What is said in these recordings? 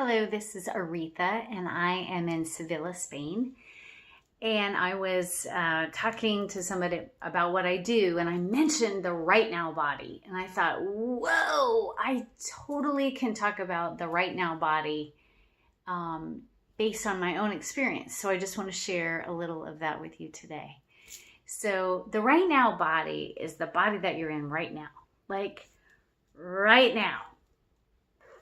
Hello, this is Auretha, and I am in Sevilla, Spain. And I was talking to somebody about what I do, and I mentioned the right now body. And I thought, whoa, I totally can talk about the right now body based on my own experience. So I just want to share a little of that with you today. So the right now body is the body that you're in right now, like right now.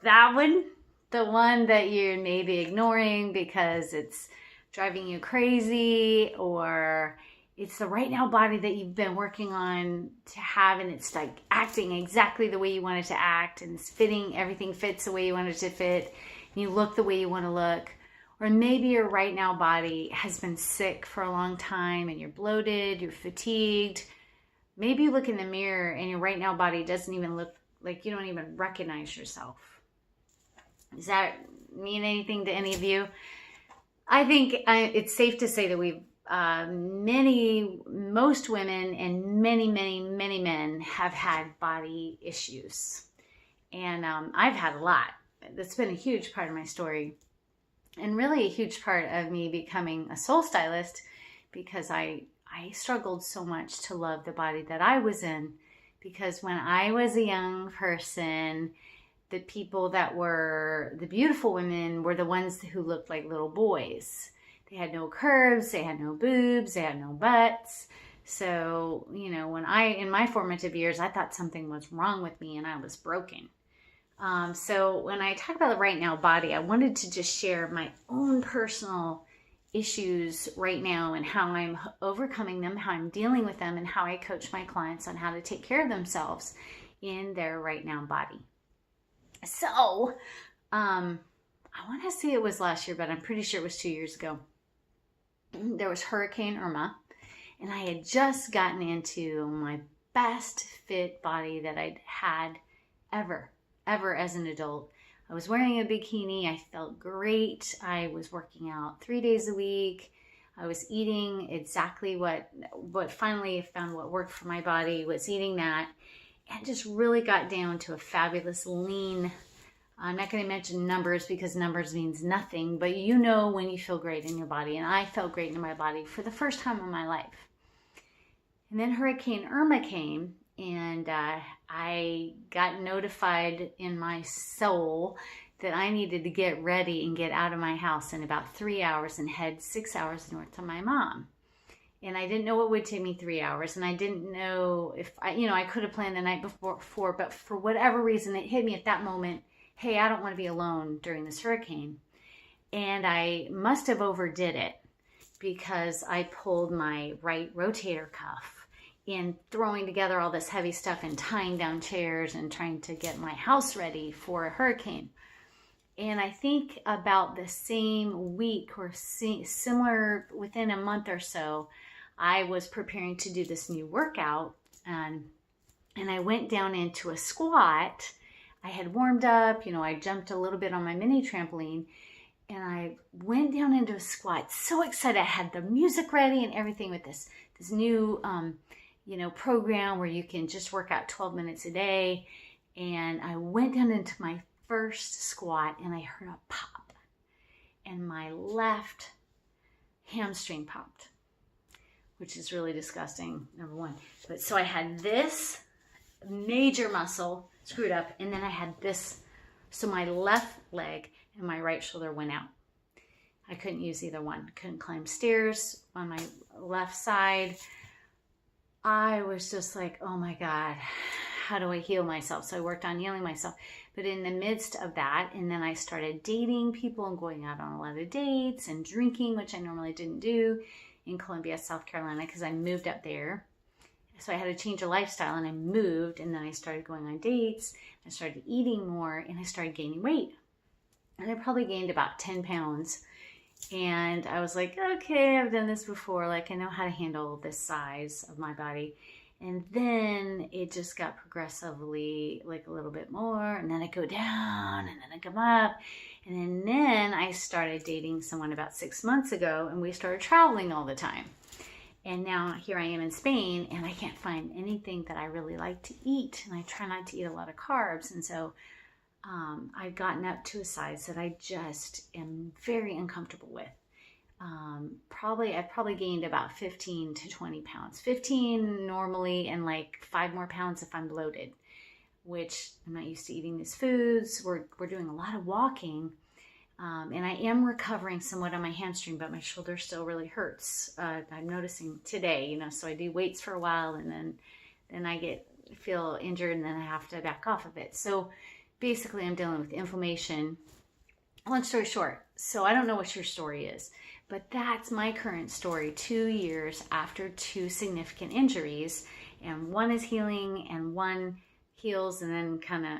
That one, the one that you're maybe ignoring because it's driving you crazy, or it's the right now body that you've been working on to have, and it's like acting exactly the way you want it to act, and it's fitting, everything fits the way you want it to fit, and you look the way you want to look. Or maybe your right now body has been sick for a long time and you're bloated, you're fatigued. Maybe you look in the mirror and your right now body doesn't even look like, you don't even recognize yourself. Does that mean anything to any of you? I think it's safe to say that most women and many men have had body issues. And I've had a lot. That's been a huge part of my story. And really a huge part of me becoming a soul stylist, because I struggled so much to love the body that I was in. Because when I was a young person, the people that were the beautiful women were the ones who looked like little boys. They had no curves, they had no boobs, they had no butts. So, when in my formative years, I thought something was wrong with me and I was broken. So when I talk about the right now body, I wanted to just share my own personal issues right now and how I'm overcoming them, how I'm dealing with them, and how I coach my clients on how to take care of themselves in their right now body. So, I want to say it was last year, but I'm pretty sure it was 2 years ago. There was Hurricane Irma, and I had just gotten into my best fit body that I'd had ever as an adult. I was wearing a bikini. I felt great. I was working out 3 days a week. I was eating exactly what finally I found what worked for my body, was eating that, and just really got down to a fabulous lean. I'm not going to mention numbers because numbers means nothing, but you know when you feel great in your body, and I felt great in my body for the first time in my life. And then Hurricane Irma came, and I got notified in my soul that I needed to get ready and get out of my house in about 3 hours and head 6 hours north to my mom. And I didn't know it would take me 3 hours, and I didn't know if I could have planned the night before, but for whatever reason, it hit me at that moment, hey, I don't want to be alone during this hurricane. And I must have overdid it because I pulled my right rotator cuff in throwing together all this heavy stuff and tying down chairs and trying to get my house ready for a hurricane. And I think about the same week or similar, within a month or so, I was preparing to do this new workout, and I went down into a squat. I had warmed up, I jumped a little bit on my mini trampoline, and I went down into a squat. So excited. I had the music ready and everything with this new program where you can just work out 12 minutes a day. And I went down into my first squat and I heard a pop, and my left hamstring popped, which is really disgusting, number one. But so I had this major muscle screwed up, and then I had this, so my left leg and my right shoulder went out. I couldn't use either one. Couldn't climb stairs on my left side. I was just like, oh my God, how do I heal myself? So I worked on healing myself. But in the midst of that, and then I started dating people and going out on a lot of dates and drinking, which I normally didn't do in Columbia, South Carolina, because I moved up there. So I had to change a lifestyle, and I moved, and then I started going on dates. I started eating more, and I started gaining weight. And I probably gained about 10 pounds. And I was like, okay, I've done this before. Like, I know how to handle this size of my body. And then it just got progressively like a little bit more. And then I go down, and then I come up. And then I started dating someone about 6 months ago, and we started traveling all the time. And now here I am in Spain, and I can't find anything that I really like to eat. And I try not to eat a lot of carbs. And so I've gotten up to a size that I just am very uncomfortable with. I've probably gained about 15 to 20 pounds. 15 normally, and like 5 more pounds if I'm bloated, which I'm not used to eating these foods. We're doing a lot of walking. And I am recovering somewhat on my hamstring, but my shoulder still really hurts. I'm noticing today, so I do weights for a while, and then I feel injured, and then I have to back off of it. So basically I'm dealing with inflammation. Long story short, so I don't know what your story is, but that's my current story 2 years after 2 significant injuries, and one is healing and one heals and then kind of,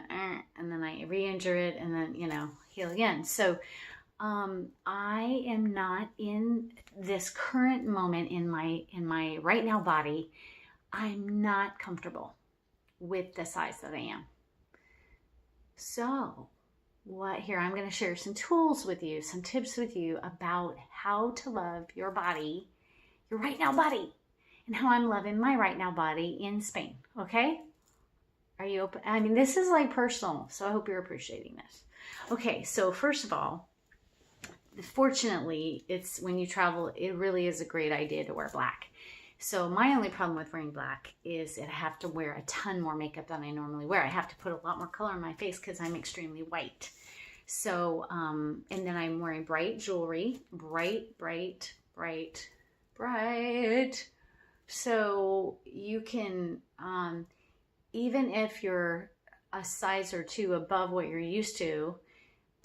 and then I re-injure it and then, heal again. So I am not in this current moment in my right now body. I'm not comfortable with the size that I am. So I'm going to share some tools with you, some tips with you about how to love your body, your right now body, and how I'm loving my right now body in Spain. Okay? Are you open? I mean, this is like personal, so I hope you're appreciating this. Okay, so first of all, fortunately, it's when you travel, it really is a great idea to wear black. So my only problem with wearing black is that I have to wear a ton more makeup than I normally wear. I have to put a lot more color on my face because I'm extremely white. So, and then I'm wearing bright jewelry, bright. So you can, even if you're a size or 2 above what you're used to,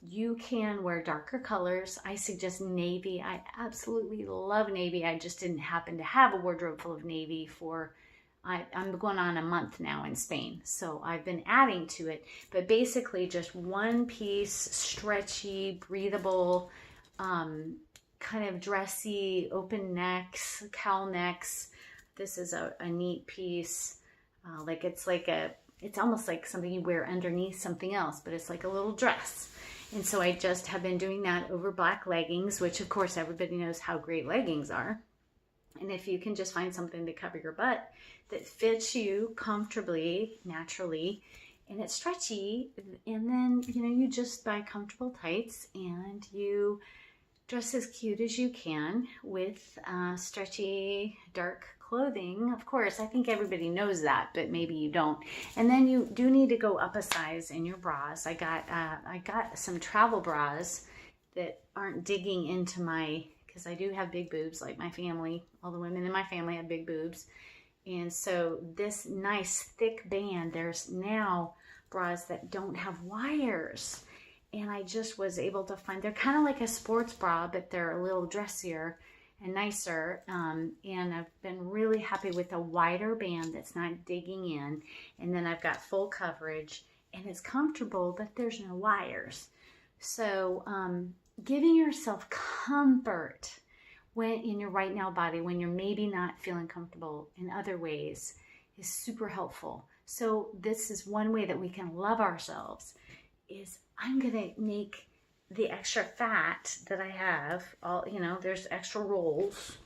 you can wear darker colors. I suggest navy. I absolutely love navy. I just didn't happen to have a wardrobe full of navy I'm going on a month now in Spain. So I've been adding to it, but basically just one piece, stretchy, breathable, kind of dressy, open necks, cowl necks. This is a neat piece. It's almost like something you wear underneath something else, but it's like a little dress. And so I just have been doing that over black leggings, which of course everybody knows how great leggings are. And if you can just find something to cover your butt that fits you comfortably, naturally, and it's stretchy, and then, you just buy comfortable tights and you dress as cute as you can with stretchy, dark clothing. Of course, I think everybody knows that, but maybe you don't. And then you do need to go up a size in your bras. I got some travel bras that aren't digging into because I do have big boobs, like my family. All the women in my family have big boobs. And so this nice thick band, there's now bras that don't have wires. And I just was able to find, they're kind of like a sports bra, but they're a little dressier and nicer. And I've been really happy with a wider band that's not digging in. And then I've got full coverage and it's comfortable, but there's no wires. So giving yourself comfort in your right now body, when you're maybe not feeling comfortable in other ways, is super helpful. So this is one way that we can love ourselves, is I'm going to make the extra fat that I have, there's extra rolls,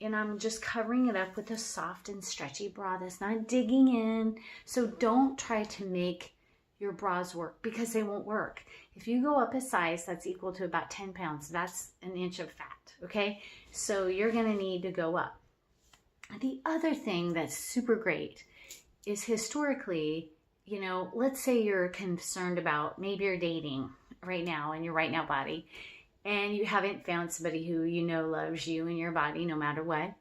and I'm just covering it up with a soft and stretchy bra that's not digging in. So don't try to make your bras work, because they won't work. If you go up a size that's equal to about 10 pounds, that's an inch of fat, okay? So you're going to need to go up. The other thing that's super great is historically, let's say you're concerned about, maybe you're dating right now in your right now body, and you haven't found somebody who loves you and your body no matter what.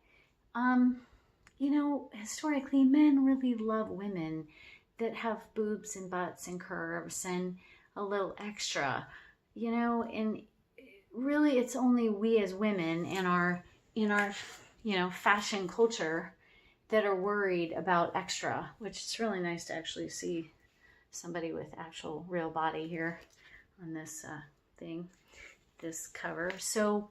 Historically, men really love women that have boobs and butts and curves and a little extra, and really it's only we as women in our fashion culture that are worried about extra, which is really nice to actually see somebody with actual real body here on this this cover. So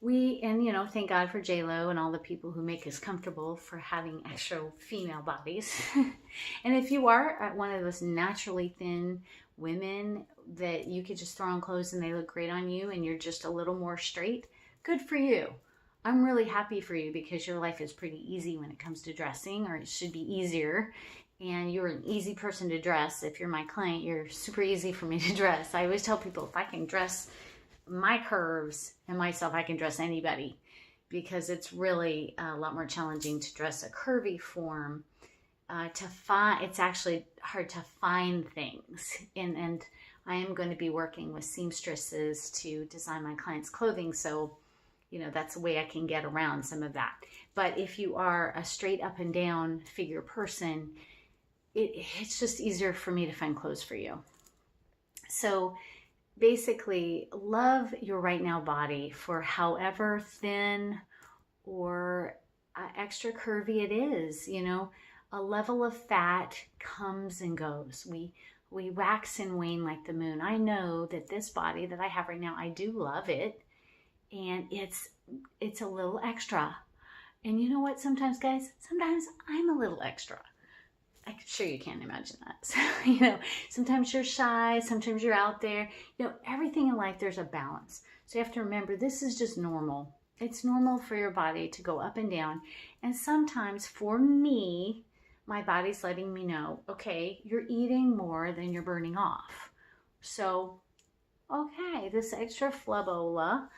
thank God for J-Lo and all the people who make us comfortable for having extra female bodies. And if you are one of those naturally thin women that you could just throw on clothes and they look great on you and you're just a little more straight, good for you. I'm really happy for you, because your life is pretty easy when it comes to dressing, or it should be easier. and you're an easy person to dress. If you're my client, you're super easy for me to dress. I always tell people, if I can dress my curves and myself, I can dress anybody, because it's really a lot more challenging to dress a curvy form. It's actually hard to find things, and I am going to be working with seamstresses to design my clients' clothing, so that's a way I can get around some of that. But if you are a straight up and down figure person, it's just easier for me to find clothes for you. So basically, love your right now body for however thin or extra curvy it is. A level of fat comes and goes. We wax and wane like the moon. I know that this body that I have right now, I do love it, and it's a little extra. And you know what? Sometimes, guys, I'm a little extra. I'm sure you can't imagine that. So, sometimes you're shy, sometimes you're out there. Everything in life, there's a balance. So you have to remember, this is just normal. It's normal for your body to go up and down. And sometimes for me, my body's letting me know, okay, you're eating more than you're burning off. So, okay, this extra flabola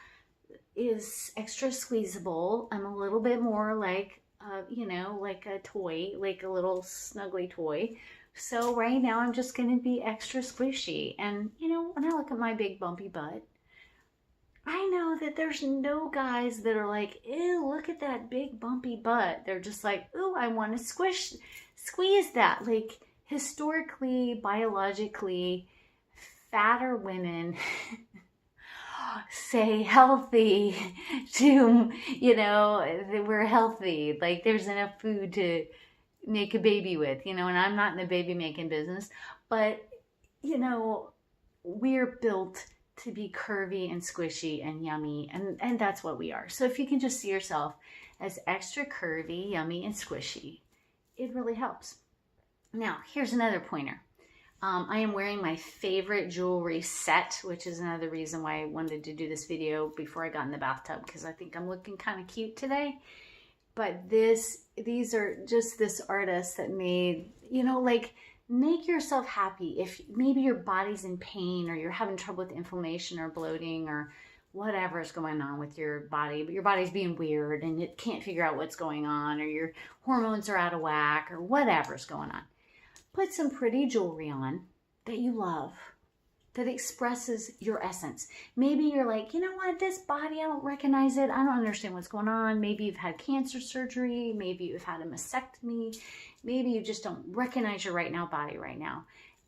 is extra squeezable. I'm a little bit more like a toy, like a little snuggly toy. So right now I'm just going to be extra squishy. And when I look at my big bumpy butt, I know that there's no guys that are like, ew, look at that big bumpy butt. They're just like, ooh, I want to squeeze that. Like, historically, biologically, fatter women say healthy to, that we're healthy. Like, there's enough food to make a baby with, and I'm not in the baby making business, but, we're built to be curvy and squishy and yummy, and that's what we are. So if you can just see yourself as extra curvy, yummy, and squishy, it really helps. Now, here's another pointer. I am wearing my favorite jewelry set, which is another reason why I wanted to do this video before I got in the bathtub, because I think I'm looking kind of cute today. But these are just this artist that made, make yourself happy. If maybe your body's in pain, or you're having trouble with inflammation or bloating or whatever is going on with your body, but your body's being weird and it can't figure out what's going on, or your hormones are out of whack, or whatever's going on. Put some pretty jewelry on that you love, that expresses your essence. Maybe you're like, you know what, this body, I don't recognize it. I don't understand what's going on. Maybe you've had cancer surgery. Maybe you've had a mastectomy. Maybe you just don't recognize your right now body right now.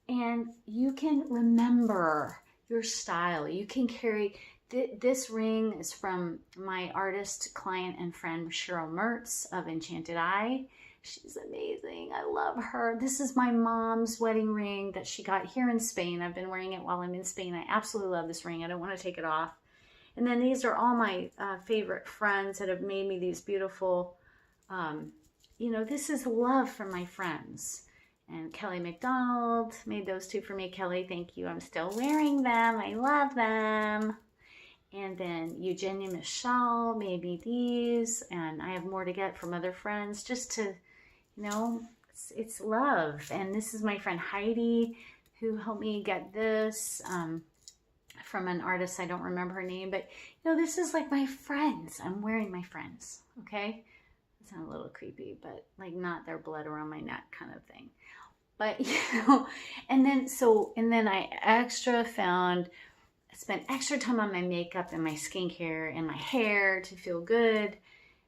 And you can remember your style. You can carry, this ring is from my artist, client, and friend, Cheryl Mertz of Enchanted Eye. She's amazing. I love her. This is my mom's wedding ring that she got here in Spain. I've been wearing it while I'm in Spain. I absolutely love this ring. I don't want to take it off. And then these are all my favorite friends that have made me these beautiful, this is love from my friends. And Kelly McDonald made those two for me. Kelly, thank you. I'm still wearing them. I love them. And then Eugenia Michelle made me these. And I have more to get from other friends just to, it's love. And this is my friend Heidi, who helped me get this from an artist. I don't remember her name, but this is like my friends. I'm wearing my friends. Okay. It sounds a little creepy, but like not their blood around my neck kind of thing. But, and then I spent extra time on my makeup and my skincare and my hair to feel good.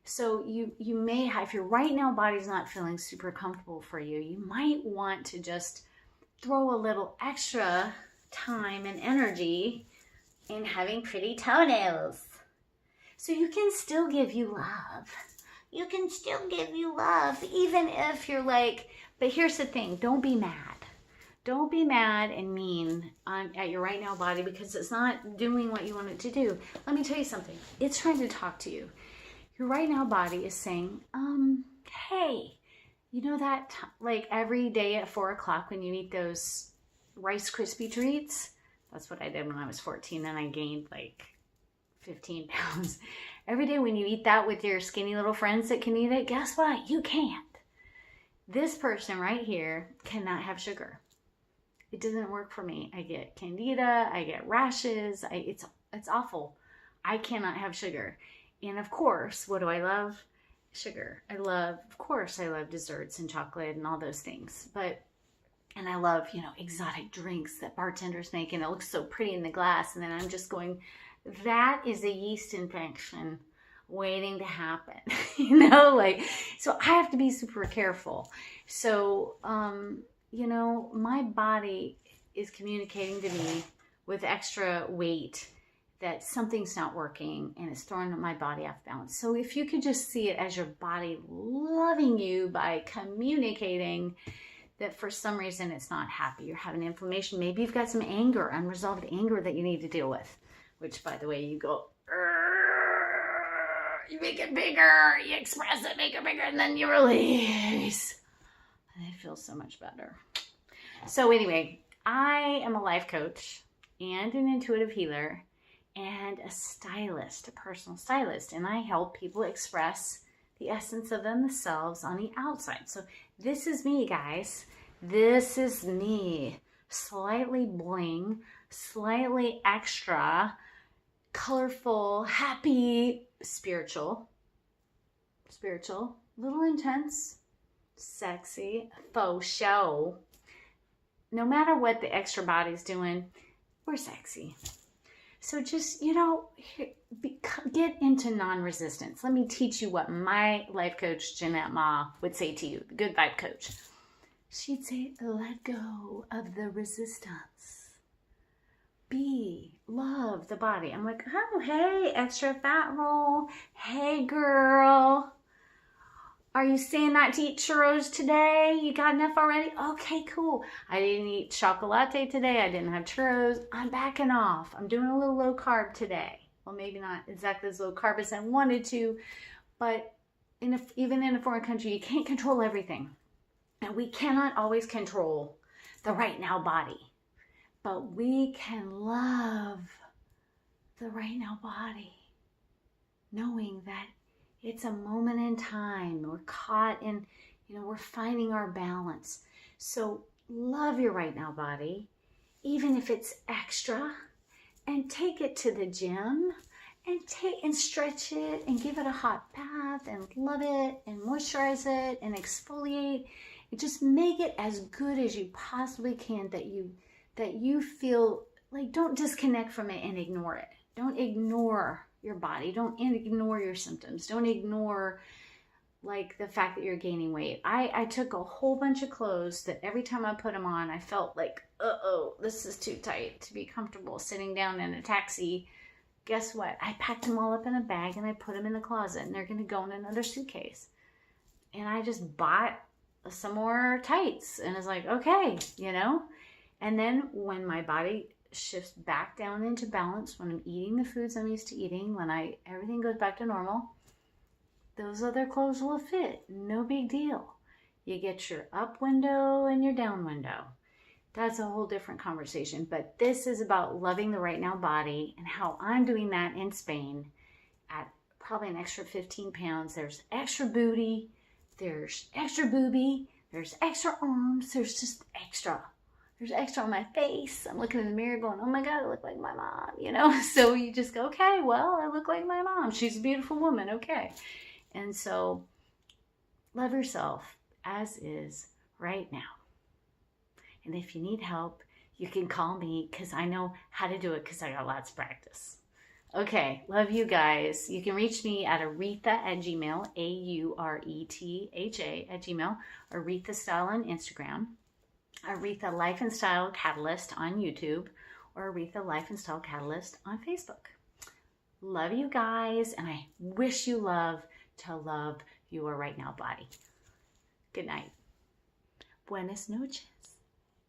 So you may have, if your right now body's not feeling super comfortable for you, you might want to just throw a little extra time and energy in having pretty toenails. So you can still give you love. You can still give you love, even if you're like, but here's the thing, don't be mad. Don't be mad and mean at your right now body because it's not doing what you want it to do. Let me tell you something. It's trying to talk to you. Your right now body is saying, hey, you know that like every day at 4 o'clock when you eat those Rice Krispie treats? That's what I did when I was 14 and I gained like 15 pounds. Every day when you eat that with your skinny little friends that can eat it, guess what? You can't. This person right here cannot have sugar. It doesn't work for me. I get candida, I get rashes, it's awful. I cannot have sugar. And of course, what do I love? Sugar. Of course I love desserts and chocolate and all those things. And I love, exotic drinks that bartenders make, and it looks so pretty in the glass. And then I'm just going, that is a yeast infection waiting to happen. So I have to be super careful. So, my body is communicating to me with extra weight that something's not working and it's throwing my body off balance. So if you could just see it as your body loving you by communicating that for some reason it's not happy, you're having inflammation, maybe you've got some anger, unresolved anger that you need to deal with, which, by the way, you go, you make it bigger, you express it, make it bigger, and then you release. And it feels so much better. So anyway, I am a life coach and an intuitive healer and a stylist, a personal stylist, and I help people express the essence of themselves on the outside. So this is me, guys. This is me. Slightly bling, slightly extra, colorful, happy, spiritual, little intense, sexy, faux show. No matter what the extra body's doing, we're sexy. So just, get into non-resistance. Let me teach you what my life coach, Jeanette Ma, would say to you, the good vibe coach. She'd say, let go of the resistance. Love the body. I'm like, oh, hey, extra fat roll. Hey, girl. Are you saying not to eat churros today? You got enough already? Okay, cool. I didn't eat chocolate today. I didn't have churros. I'm backing off. I'm doing a little low carb today. Well, maybe not exactly as low carb as I wanted to, but even in a foreign country, you can't control everything. And we cannot always control the right now body, but we can love the right now body, knowing that it's a moment in time. We're caught in, we're finding our balance. So love your right now body, even if it's extra, and take it to the gym and stretch it and give it a hot bath and love it and moisturize it and exfoliate. And just make it as good as you possibly can, that you feel like, don't disconnect from it and ignore it. Don't ignore your body. Don't ignore your symptoms. Don't ignore the fact that you're gaining weight. I took a whole bunch of clothes that every time I put them on, I felt like, this is too tight to be comfortable sitting down in a taxi. Guess what? I packed them all up in a bag and I put them in the closet, and they're going to go in another suitcase. And I just bought some more tights, and it's like, okay, and then when my body shifts back down into balance, when I'm eating the foods I'm used to eating, when everything goes back to normal, those other clothes will fit. No big deal. You get your up window and your down window. That's a whole different conversation. But this is about loving the right now body, and how I'm doing that in Spain at probably an extra 15 pounds. There's extra booty, there's extra boobie, there's extra arms, there's just extra. There's extra on my face. I'm looking in the mirror going, oh my God, I look like my mom, So you just go, okay, well, I look like my mom. She's a beautiful woman, okay. And so love yourself as is right now. And if you need help, you can call me, because I know how to do it, because I got lots of practice. Okay, love you guys. You can reach me at Auretha@gmail, AURETHA@gmail, Auretha Style on Instagram, Auretha Life and Style Catalyst on YouTube, or Auretha Life and Style Catalyst on Facebook. Love you guys, and I wish you love to love your right now body. Good night. Buenas noches.